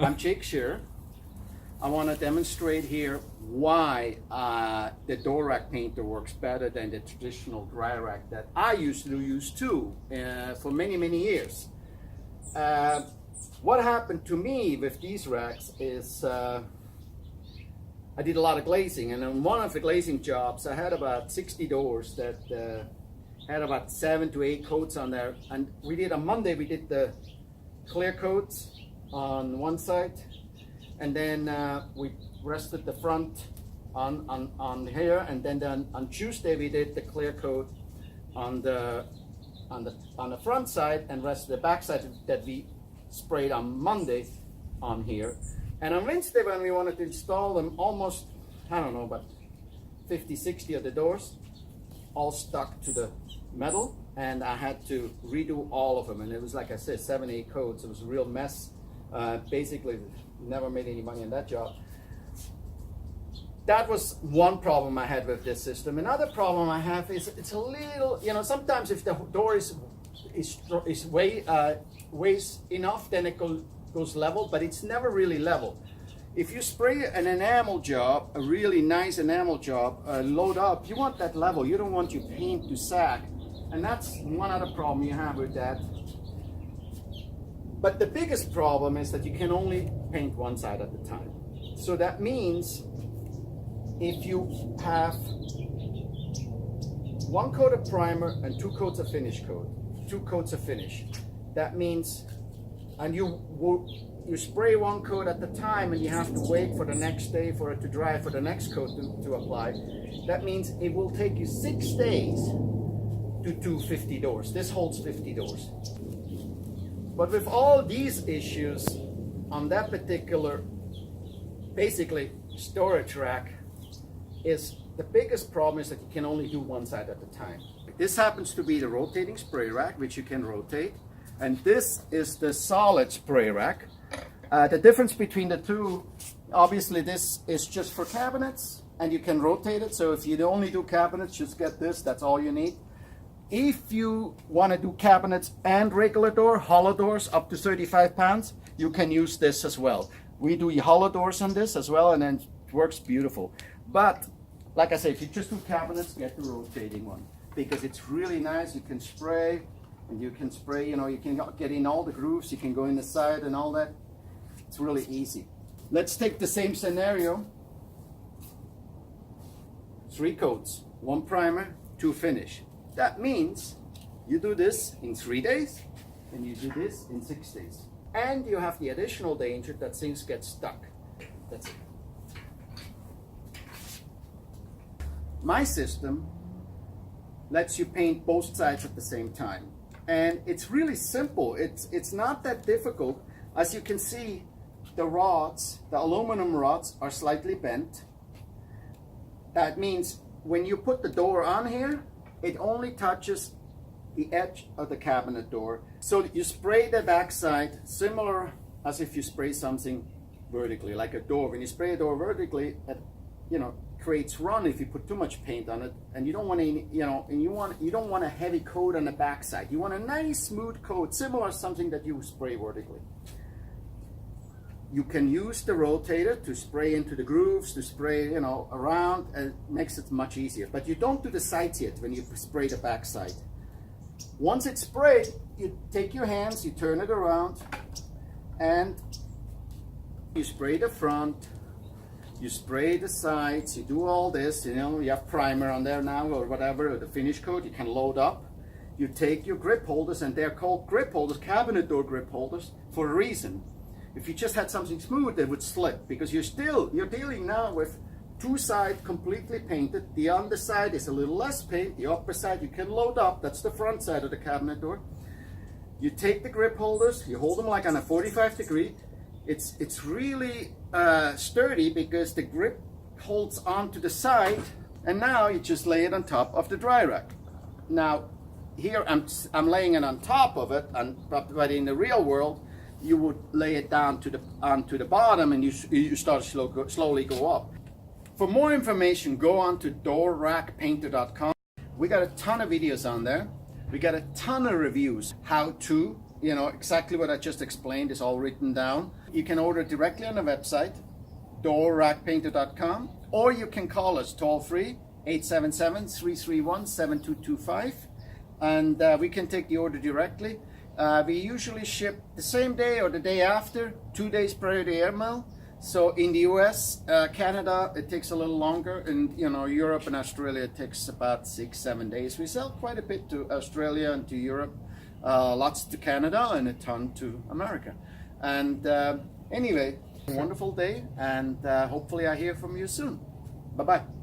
I'm Jake Shearer. I want to demonstrate here why the door rack painter works better than the traditional dry rack that I used to use too for many years. What happened to me with these racks is I did a lot of glazing, and on one of the glazing jobs I had about 60 doors that had about 7 to 8 coats on there, and we did on Monday we did the clear coats on one side, and then we rested the front on here, and then on Tuesday we did the clear coat on the front side and rested the back side that we sprayed on Monday on here. And on Wednesday when we wanted to install them, almost, I don't know, about 50-60 of the doors all stuck to the metal, and I had to redo all of them, and it was, like I said, 7-8 coats. It was a real mess. Basically never made any money on that job. That was one problem I had with this system. Another problem I have is it's a little, sometimes if the door is weighs enough, then it goes level, but it's never really level. If you spray an enamel job, a really nice enamel job, load up, you want that level. You don't want your paint to sag. And that's one other problem you have with that. But the biggest problem is that you can only paint one side at a time. So that means if you have 1 coat of primer and 2 coats of finish coat, 2 coats of finish, that means, and you spray 1 coat at the time, and you have to wait for the next day for it to dry for the next coat to apply. That means it will take you 6 days to do 50 doors. This holds 50 doors. But with all these issues on that particular, basically, storage rack, is the biggest problem is that you can only do one side at a time. This happens to be the rotating spray rack, which you can rotate, and this is the solid spray rack. The difference between the two, obviously this is just for cabinets, and you can rotate it, so if you only do cabinets, just get this, that's all you need. If you want to do cabinets and regular door, hollow doors up to 35 pounds, you can use this as well. We do hollow doors on this as well, and then it works beautiful. But like I say, if you just do cabinets, get the rotating one, because it's really nice. You can spray, and you can spray, you can get in all the grooves, you can go in the side and all that. It's really easy. Let's take the same scenario. 3 coats, 1 primer, 2 finish. That means you do this in 3 days, and you do this in 6 days. And you have the additional danger that things get stuck. That's it. My system lets you paint both sides at the same time. And it's really simple. It's not that difficult. As you can see, the rods, the aluminum rods, are slightly bent. That means when you put the door on here, it only touches the edge of the cabinet door. So you spray the backside similar as if you spray something vertically, like a door. When you spray a door vertically, it creates run if you put too much paint on it, and you don't want any, you don't want a heavy coat on the backside. You want a nice smooth coat, similar to something that you spray vertically. You can use the rotator to spray into the grooves, to spray, around, and it makes it much easier. But you don't do the sides yet when you spray the backside. Once it's sprayed, you take your hands, you turn it around, and you spray the front, you spray the sides, you do all this, you have primer on there now or whatever, or the finish coat, you can load up. You take your grip holders, and they're called grip holders, cabinet door grip holders, for a reason. If you just had something smooth, it would slip, because you're dealing now with 2 sides completely painted. The underside is a little less paint. The upper side you can load up. That's the front side of the cabinet door. You take the grip holders, you hold them like on a 45 degree. It's really sturdy because the grip holds onto the side, and now you just lay it on top of the dry rack. Now here I'm laying it on top of it, but in the real world you would lay it down onto the bottom, and you start to slowly go up. For more information, go on to doorrackpainter.com. We got a ton of videos on there. We got a ton of reviews, how to you know, exactly what I just explained is all written down. You can order directly on the website, doorrackpainter.com, or you can call us toll free, 877-331-7225, and we can take the order directly. We usually ship the same day or the day after, 2 days prior to air mail. So in the US, Canada, it takes a little longer, and you know, Europe and Australia, it takes about 6-7 days. We sell quite a bit to Australia and to Europe, lots to Canada, and a ton to America. And anyway, wonderful day, and hopefully I hear from you soon. Bye-bye.